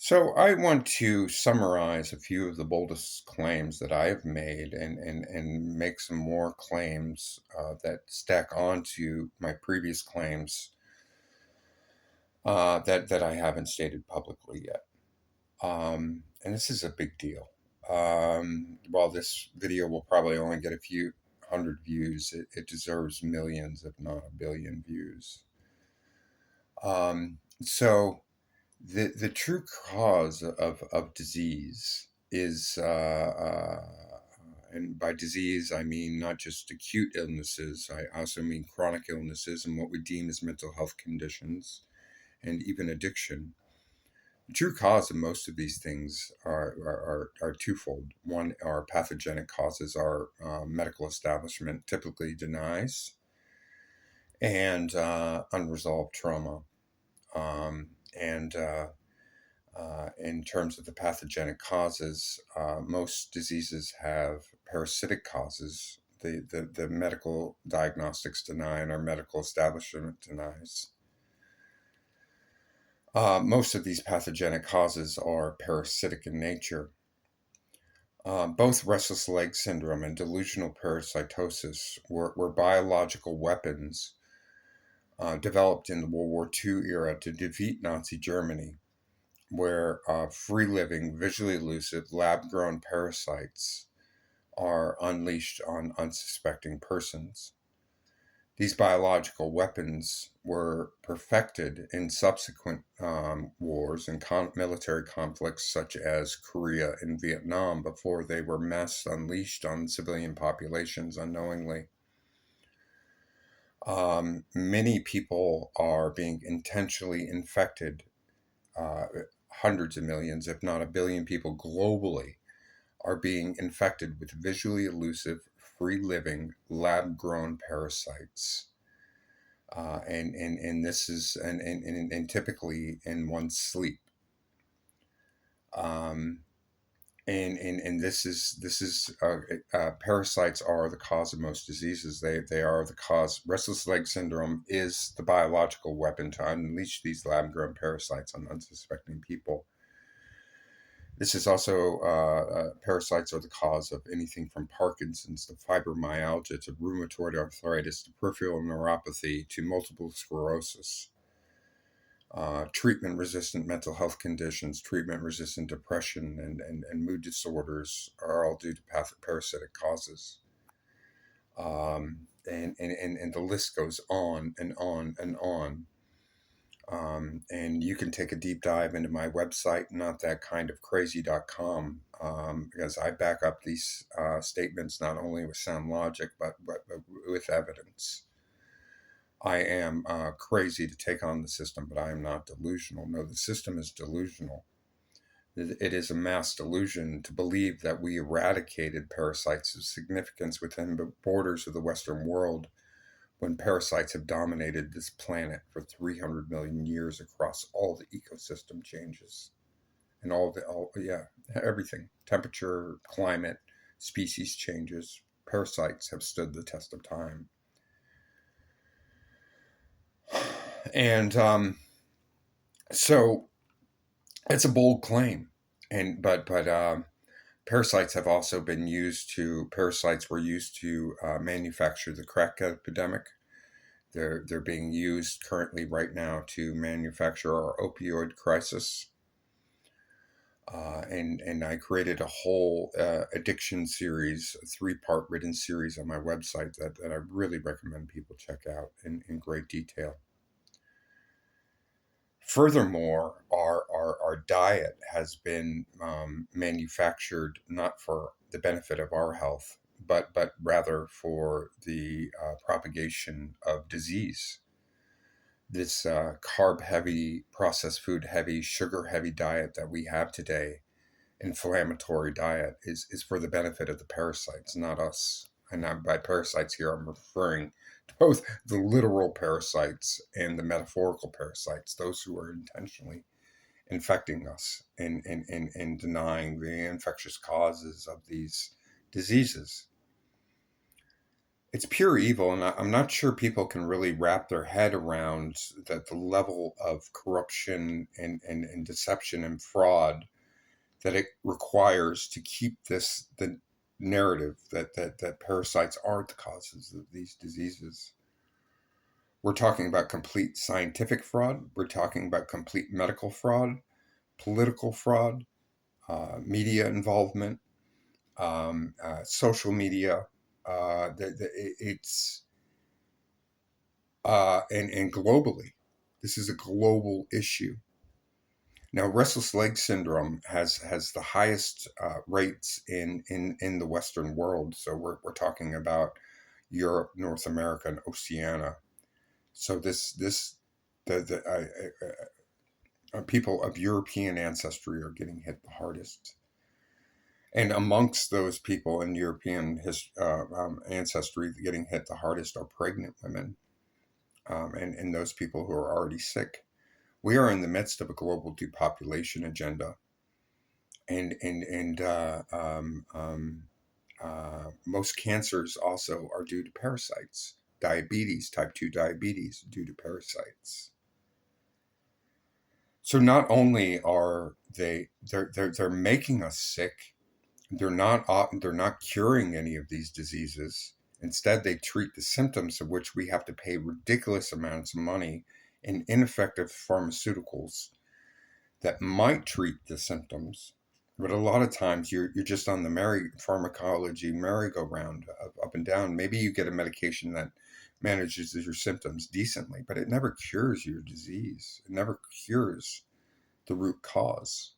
So I want to summarize a few of the boldest claims that I have made and make some more claims that stack onto my previous claims that I haven't stated publicly yet. And this is a big deal. While this video will probably only get a few hundred views, it deserves millions, if not a billion views. So the true cause of disease is, and by disease, I mean not just acute illnesses, I also mean chronic illnesses and what we deem as mental health conditions and even addiction. The true cause of most of these things are twofold. One, our pathogenic causes our medical establishment typically denies, and unresolved trauma. And in terms of the pathogenic causes, most diseases have parasitic causes. The medical diagnostics deny and our medical establishment denies. Most of these pathogenic causes are parasitic in nature. Both restless leg syndrome and delusional parasitosis were biological weapons developed in the World War II era to defeat Nazi Germany, where free living, visually elusive, lab grown parasites are unleashed on unsuspecting persons. These biological weapons were perfected in subsequent wars and military conflicts such as Korea and Vietnam before they were mass unleashed on civilian populations unknowingly. Many people are being intentionally infected. Hundreds of millions, if not a billion people globally, are being infected with visually elusive, free living, lab grown parasites. And this is and typically in one's sleep. Um, and parasites are the cause of most diseases. They are the cause. Restless leg syndrome is the biological weapon to unleash these lab grown parasites on unsuspecting people. This is also, parasites are the cause of anything from Parkinson's to fibromyalgia to rheumatoid arthritis to peripheral neuropathy to multiple sclerosis. Treatment resistant mental health conditions, treatment resistant depression, and mood disorders are all due to parasitic causes. And the list goes on and on and on. And you can take a deep dive into my website, notthatkindofcrazy.com, because I back up these statements not only with sound logic, but with evidence. I am crazy to take on the system, but I am not delusional. No, the system is delusional. It is a mass delusion to believe that we eradicated parasites of significance within the borders of the Western world when parasites have dominated this planet for 300 million years across all the ecosystem changes and everything, temperature, climate, species changes. Parasites have stood the test of time. And so it's a bold claim. But parasites were used to manufacture the crack epidemic. They're being used currently right now to manufacture our opioid crisis. And I created a whole addiction series, a 3-part written series on my website that I really recommend people check out in great detail. Furthermore, our diet has been manufactured not for the benefit of our health, but rather for the propagation of disease. This carb heavy, processed food heavy, sugar heavy diet that we have today, inflammatory diet, is for the benefit of the parasites, not us. By parasites here, I'm referring to both the literal parasites and the metaphorical parasites, those who are intentionally infecting us and denying the infectious causes of these diseases. it's pure evil, and I'm not sure people can really wrap their head around that the level of corruption and deception and fraud that it requires to keep the narrative that parasites aren't the causes of these diseases. We're talking about complete scientific fraud. We're talking about complete medical fraud, political fraud, media involvement, social media. It's and globally, this is a global issue. Now, restless leg syndrome has the highest rates in the Western world. So we're talking about Europe, North America, and Oceania. So this the people of European ancestry are getting hit the hardest. And amongst those people in European ancestry getting hit the hardest are pregnant women, and those people who are already sick. We are in the midst of a global depopulation agenda, and most cancers also are due to parasites. Diabetes, type 2 diabetes, due to parasites. So not only are they're making us sick, they're not curing any of these diseases. Instead, they treat the symptoms of which we have to pay ridiculous amounts of money in ineffective pharmaceuticals that might treat the symptoms. But a lot of times you're just on the pharmacology merry-go-round up and down. Maybe you get a medication that manages your symptoms decently, but it never cures your disease. It never cures the root cause.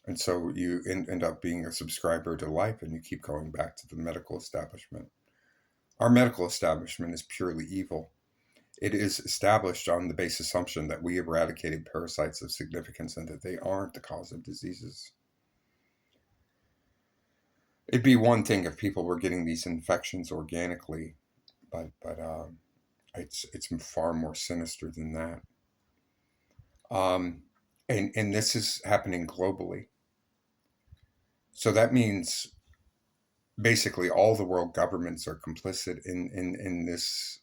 And so you end up being a subscriber to life, and you keep going back to the medical establishment. Our medical establishment is purely evil. It is established on the base assumption that we eradicated parasites of significance and that they aren't the cause of diseases. It'd be one thing if people were getting these infections organically, but it's far more sinister than that. Um, and this is happening globally. So that means basically all the world governments are complicit in this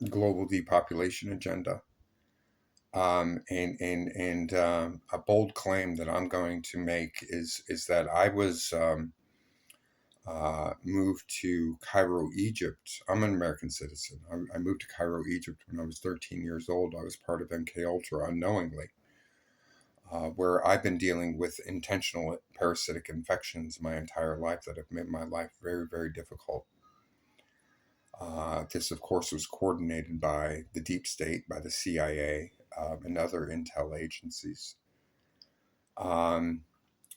global depopulation agenda. And a bold claim that I'm going to make is that I was moved to Cairo, Egypt. I'm an American citizen. I moved to Cairo, Egypt when I was 13 years old. I was part of MK Ultra unknowingly, where I've been dealing with intentional parasitic infections my entire life that have made my life very, very difficult. This, of course, was coordinated by the deep state, by the CIA, and other intel agencies. Um,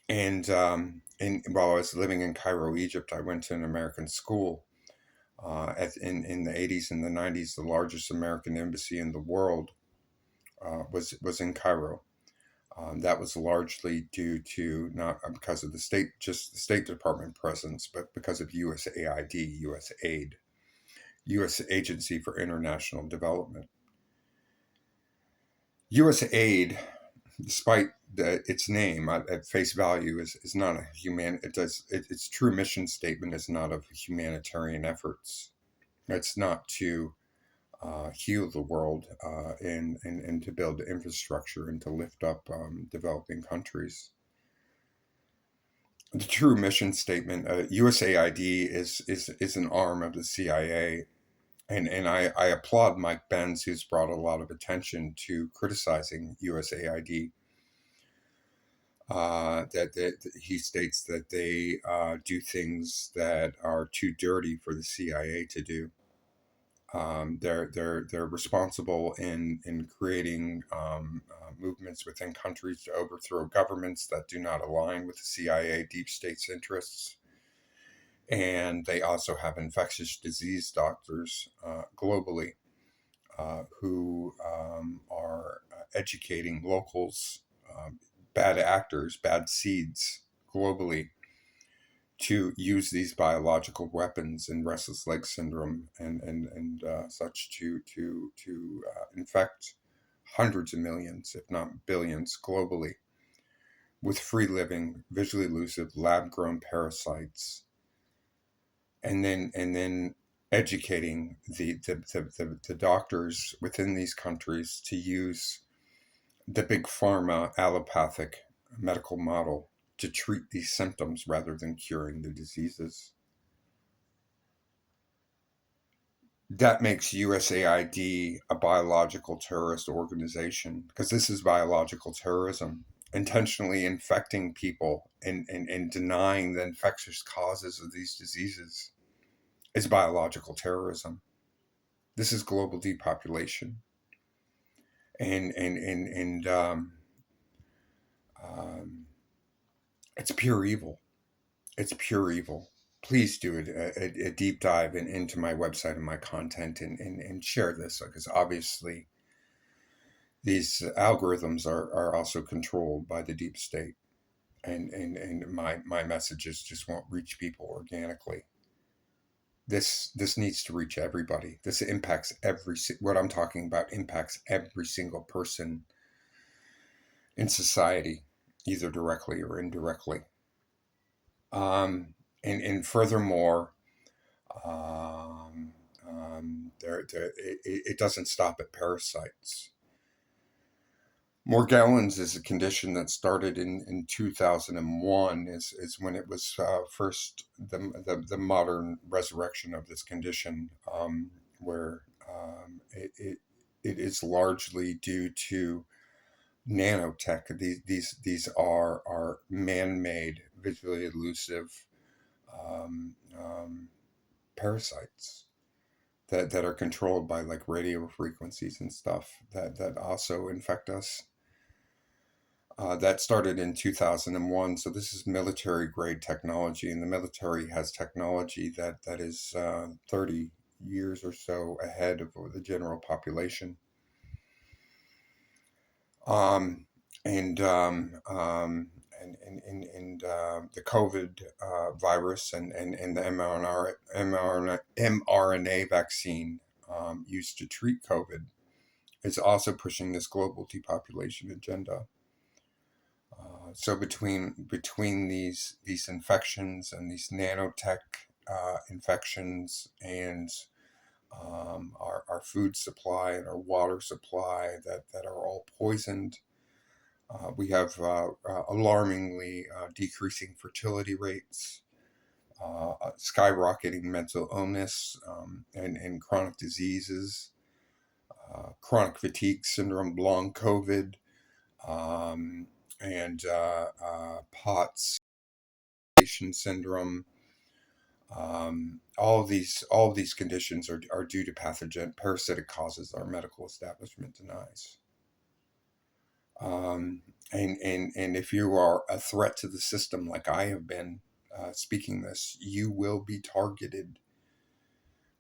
and while I was living in Cairo, Egypt, I went to an American school. In the 80s and the 90s, the largest American embassy in the world was in Cairo. That was largely due to not because of just the State Department presence, but because of USAID, USAID, U.S. Agency for International Development. USAID, despite its name at face value, is not a its true mission statement is not of humanitarian efforts. It's not to heal the world and to build infrastructure and to lift up developing countries. The true mission statement, USAID is an arm of the CIA. And I applaud Mike Benz, who's brought a lot of attention to criticizing USAID. That he states that they do things that are too dirty for the CIA to do. They're responsible in creating movements within countries to overthrow governments that do not align with the CIA deep state's interests. And they also have infectious disease doctors globally who are educating locals, bad actors, bad seeds globally to use these biological weapons in restless leg syndrome and such to infect hundreds of millions, if not billions, globally with free living, visually elusive, lab grown parasites, and then educating the doctors within these countries to use the big pharma allopathic medical model to treat these symptoms rather than curing the diseases. That makes USAID a biological terrorist organization, because this is biological terrorism. Intentionally infecting people and denying the infectious causes of these diseases is biological terrorism. This is global depopulation. And um, it's pure evil. It's pure evil. Please do a deep dive into my website and my content, and share this, because obviously these algorithms are also controlled by the deep state, and my messages just won't reach people organically. This needs to reach everybody. This impacts what I'm talking about impacts every single person in society, either directly or indirectly. And furthermore, um, it doesn't stop at parasites. Morgellons is a condition that started in 2001, is when it was first the modern resurrection of this condition, where it is largely due to nanotech. These are man-made, visually elusive um, um, parasites that are controlled by like radio frequencies and stuff that also infect us. That started in 2001. So this is military grade technology, and the military has technology that is 30 years or so ahead of the general population. Um, and the COVID virus and the mRNA vaccine used to treat COVID is also pushing this global depopulation agenda. So between these infections and these nanotech infections, and our food supply and our water supply that are all poisoned, we have alarmingly decreasing fertility rates, skyrocketing mental illness, and chronic diseases, chronic fatigue syndrome, long COVID, um, and POTS syndrome. All of these conditions are due to parasitic causes our medical establishment denies. Um, and if you are a threat to the system, like I have been speaking this, you will be targeted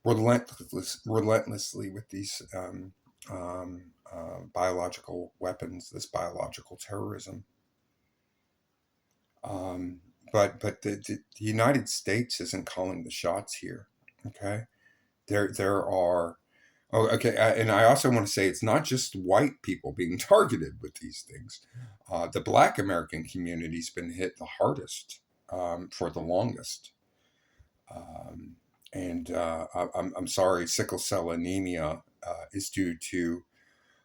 relentlessly with these biological weapons, this biological terrorism. Um, but the United States isn't calling the shots here. Okay, there are. Oh, okay, and I also want to say it's not just white people being targeted with these things. The Black American community's been hit the hardest for the longest. Um, and I'm sorry, sickle cell anemia is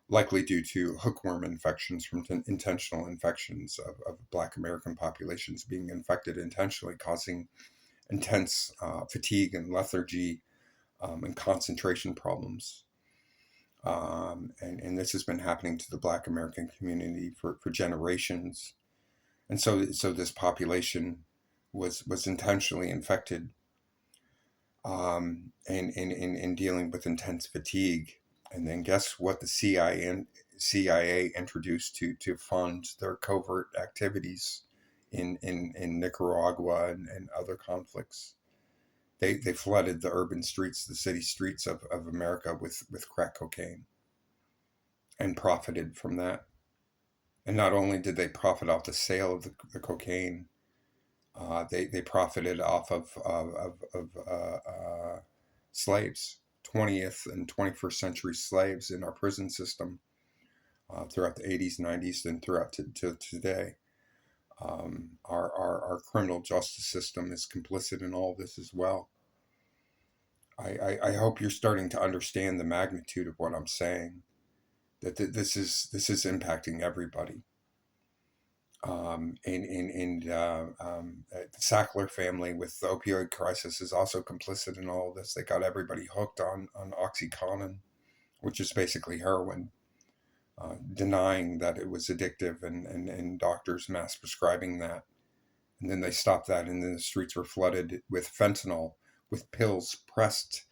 likely due to hookworm infections from intentional infections of Black American populations being infected intentionally, causing intense fatigue and lethargy, and concentration problems. And this has been happening to the Black American community for generations. And so this population was intentionally infected, and dealing with intense fatigue. And then guess what the CIA introduced to fund their covert activities in Nicaragua and other conflicts. They flooded the urban streets, the city streets of America with crack cocaine, and profited from that. And not only did they profit off the sale of the cocaine, they profited off of slaves, 20th and 21st century slaves in our prison system throughout the 80s, 90s, and throughout to today. Our criminal justice system is complicit in all this as well. I hope you're starting to understand the magnitude of what I'm saying. That this is impacting everybody. The Sackler family with the opioid crisis is also complicit in all of this. They got everybody hooked on OxyContin, which is basically heroin, denying that it was addictive, and doctors mass prescribing that. And then they stopped that, and then the streets were flooded with fentanyl, with pills pressed,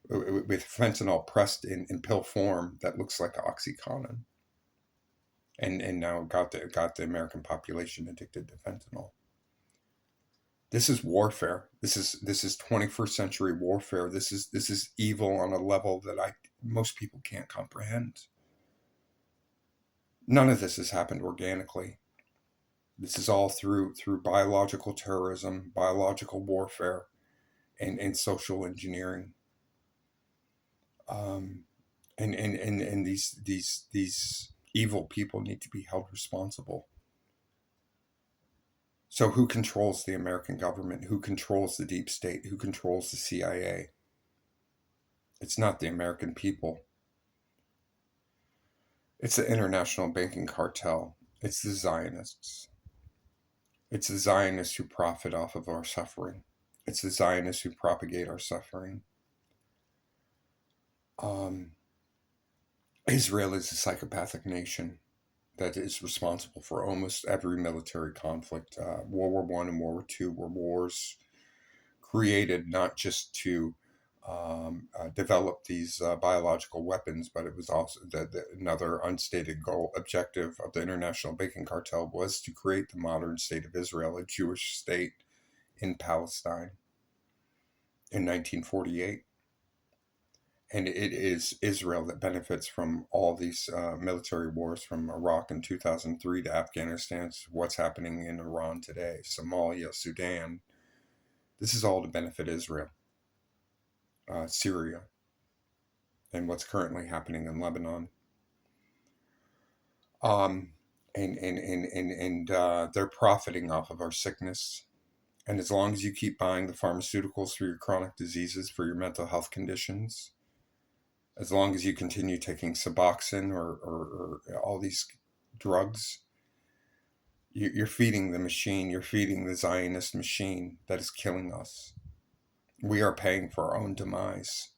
with fentanyl pressed in pill form that looks like OxyContin. And now got the American population addicted to fentanyl. This is warfare. This is 21st century warfare. This is evil on a level that most people can't comprehend. None of this has happened organically. This is all through biological terrorism, biological warfare, and social engineering. And these evil people need to be held responsible. So who controls the American government? Who controls the deep state? Who controls the CIA? It's not the American people. It's the international banking cartel. It's the Zionists. It's the Zionists who profit off of our suffering. It's the Zionists who propagate our suffering. Israel is a psychopathic nation that is responsible for almost every military conflict. World War I and World War II were wars created not just to develop these biological weapons, but it was also another unstated objective of the international banking cartel was to create the modern state of Israel, a Jewish state in Palestine in 1948. And it is Israel that benefits from all these military wars, from Iraq in 2003 to Afghanistan, to what's happening in Iran today, Somalia, Sudan. This is all to benefit Israel, Syria, and what's currently happening in Lebanon. They're profiting off of our sickness. And as long as you keep buying the pharmaceuticals for your chronic diseases, for your mental health conditions, as long as you continue taking Suboxone or all these drugs, you're feeding the machine. You're feeding the Zionist machine that is killing us. We are paying for our own demise.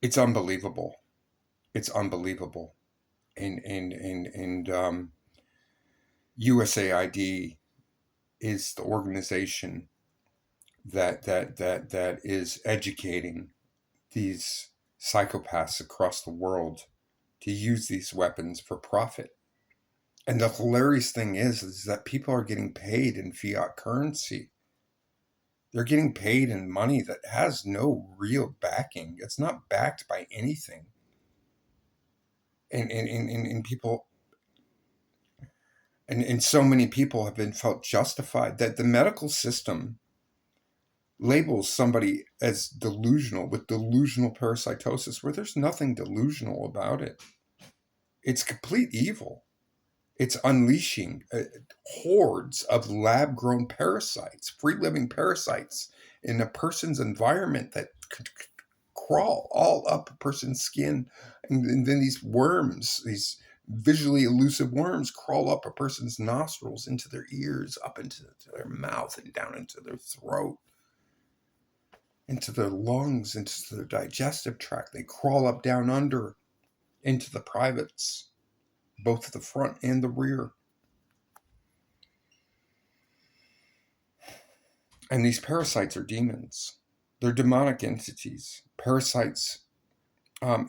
It's unbelievable. It's unbelievable. And USAID is the organization that is educating these psychopaths across the world to use these weapons for profit. And the hilarious thing is that people are getting paid in fiat currency. They're getting paid in money that has no real backing. It's not backed by anything. And people, and so many people have been felt justified that the medical system labels somebody as delusional with delusional parasitosis, where there's nothing delusional about it. It's complete evil. It's unleashing hordes of lab-grown parasites, free-living parasites in a person's environment that could crawl all up a person's skin. And then these worms, these visually elusive worms, crawl up a person's nostrils, into their ears, up into their mouth, and down into their throat, into their lungs, into their digestive tract. They crawl up down under into the privates, both the front and the rear. And these parasites are demons. They're demonic entities. Parasites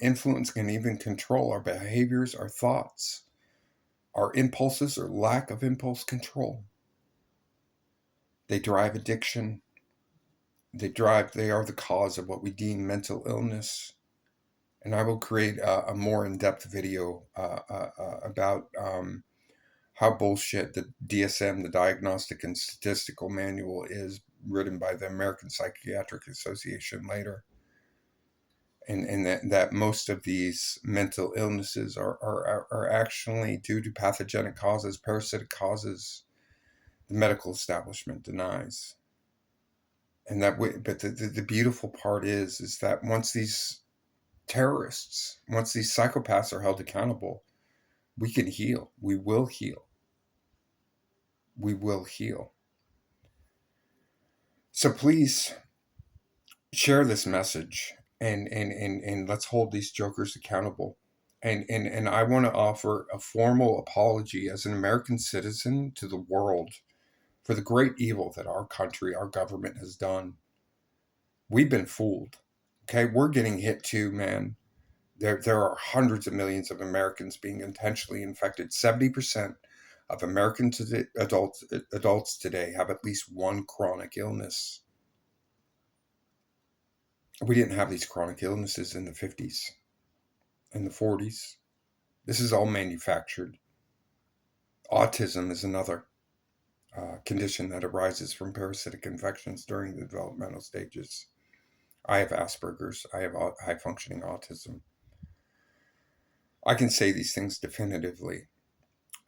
influence and even control our behaviors, our thoughts, our impulses, or lack of impulse control. They drive addiction. They are the cause of what we deem mental illness. And I will create a more in-depth video about how bullshit the DSM, the Diagnostic and Statistical Manual, is, written by the American Psychiatric Association later. And that most of these mental illnesses are actually due to pathogenic causes, parasitic causes the medical establishment denies. And that way, but the beautiful part is that once these terrorists, once these psychopaths are held accountable, we can heal. We will heal. We will heal. So please share this message, and let's hold these jokers accountable. And I want to offer a formal apology as an American citizen to the world for the great evil that our country, our government has done. We've been fooled. Okay, we're getting hit too, man. There are hundreds of millions of Americans being intentionally infected. 70% of American adults today have at least one chronic illness. We didn't have these chronic illnesses in the 50s, in the 40s. This is all manufactured. Autism is another condition that arises from parasitic infections during the developmental stages. I have Asperger's. I have high functioning autism. I can say these things definitively.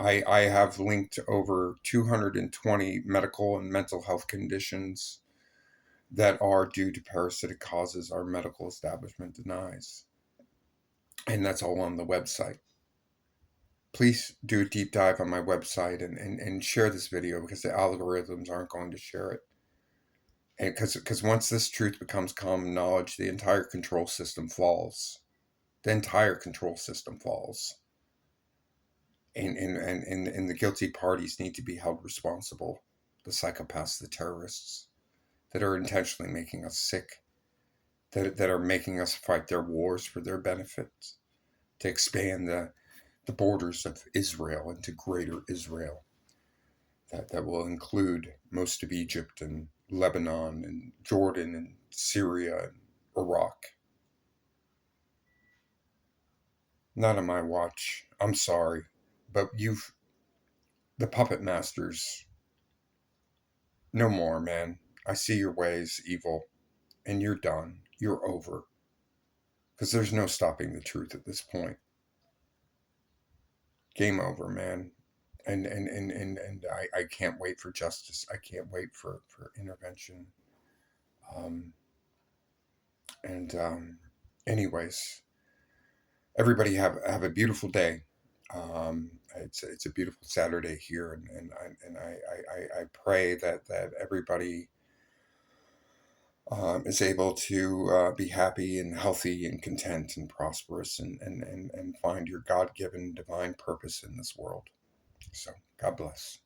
I have linked over 220 medical and mental health conditions that are due to parasitic causes our medical establishment denies. And that's all on the website. Please do a deep dive on my website and share this video, because the algorithms aren't going to share it. And because once this truth becomes common knowledge, the entire control system falls. The entire control system falls. And the guilty parties need to be held responsible. The psychopaths, the terrorists that are intentionally making us sick, that are making us fight their wars for their benefits, to expand the borders of Israel into greater Israel. That will include most of Egypt and Lebanon and Jordan and Syria and Iraq. Not on my watch. I'm sorry. But the puppet masters, no more, man. I see your ways, evil, and you're done. You're over. Because there's no stopping the truth at this point. Game over, man. And I can't wait for justice. I can't wait for intervention. Anyways, everybody have a beautiful day. It's a beautiful Saturday here, and I pray that everybody is able to be happy and healthy and content and prosperous, and find your God-given divine purpose in this world. So God bless.